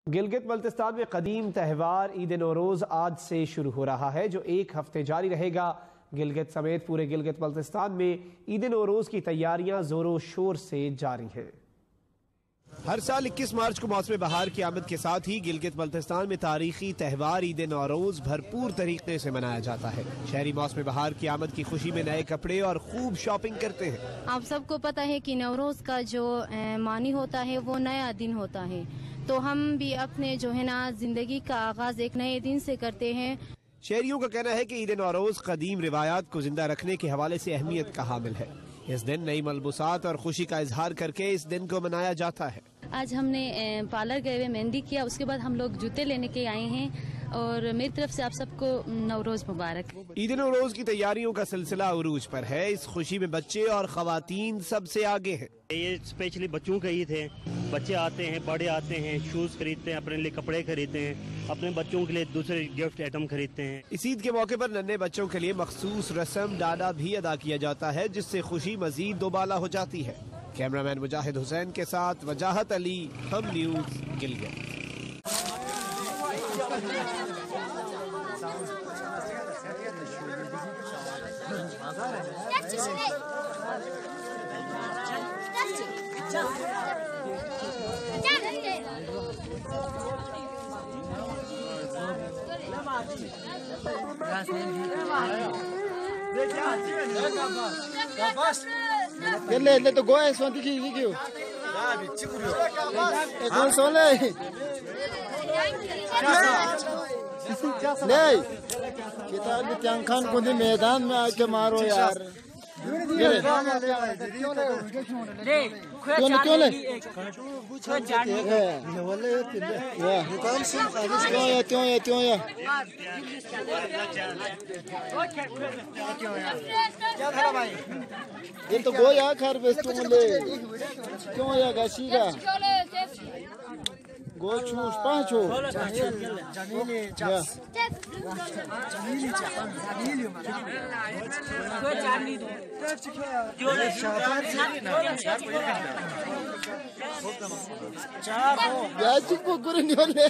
गिलगित बल्तिस्तान में कदीम त्यौहार ईद नौरोज़ आज से शुरू हो रहा है, जो एक हफ्ते जारी रहेगा। गिलगित समेत पूरे गिलगित बल्तिस्तान में ईद नौरोज़ की तैयारियां जोरों शोर से जारी हैं। हर साल 21 मार्च को मौसम बहार की आमद के साथ ही गिलगित बल्तिस्तान में तारीखी त्यौहार ईद नौरोज़ भरपूर तरीके से मनाया जाता है। शहरी मौसम बहार की आमद की खुशी में नए कपड़े और खूब शॉपिंग करते हैं। आप सबको पता है कि नौरोज़ का जो मानी होता है वो नया दिन होता है, तो हम भी अपने जो है ना जिंदगी का आगाज एक नए दिन से करते हैं। शहरियों का कहना है कि ईद नौरोज़ कदीम रिवायात को जिंदा रखने के हवाले से अहमियत का हामिल है। इस दिन नई मलबूसात और खुशी का इजहार करके इस दिन को मनाया जाता है। आज हमने पार्लर गए हुए मेहंदी किया, उसके बाद हम लोग जूते लेने के आए हैं और मेरी तरफ से आप सबको नौरोज़ मुबारक। ईद नौरोज़ की तैयारियों का सिलसिला उरूज पर है। इस खुशी में बच्चे और खवातीन सबसे आगे हैं। ये स्पेशली बच्चों का ईद है। बच्चे आते हैं, बड़े आते हैं, शूज खरीदते हैं, अपने लिए कपड़े खरीदते हैं, अपने बच्चों के लिए दूसरे गिफ्ट आइटम खरीदते हैं। इस ईद के मौके पर नन्हे बच्चों के लिए मखसूस रस्म डाडा भी अदा किया जाता है, जिससे खुशी मजीद दोबाला हो जाती है। कैमरामैन मुजाहिद हुसैन के साथ वजाहत अली, हम news, Gilgit. Gel to go and swan tiki video. Ekon sole. नहीं kita अभी त्यांखान को मैदान में आके मारो यार। क्यों ले? क्यों या? ये तो गो या खर बेस्तु मुले। क्यों या गाशीगा? गो चूस पांचो। याची को करून निवले.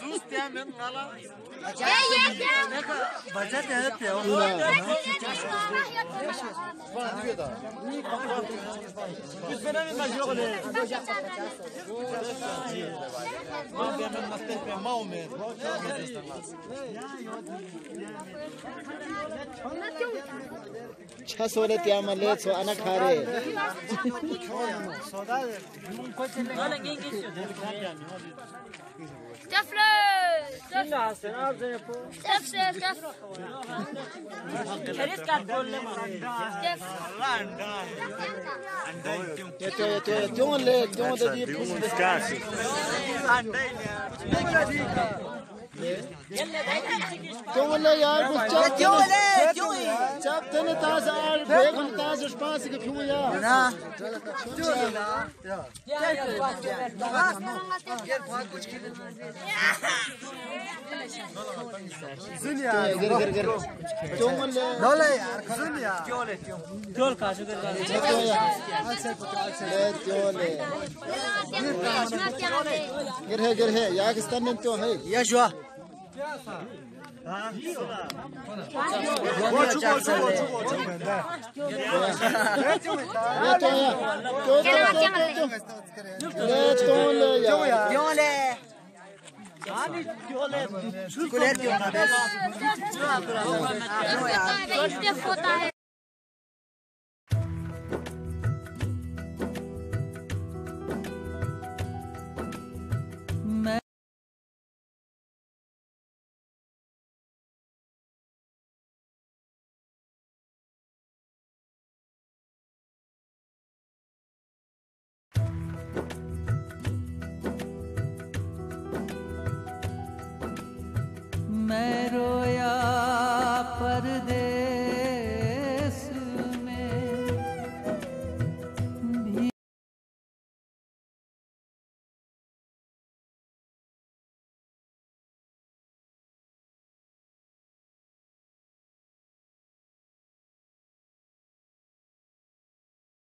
छह सोले त्या मले सो अना खारे क्यों ले यार क्यों जब तने ताज आर बेग हम ताज स्पास के क्यों यार ना सुनिया गिर क्यों ले ले यार सुनिया क्यों का शुगर क्यों ले गिर है यार किस्तान में तो है यशवा मैं रो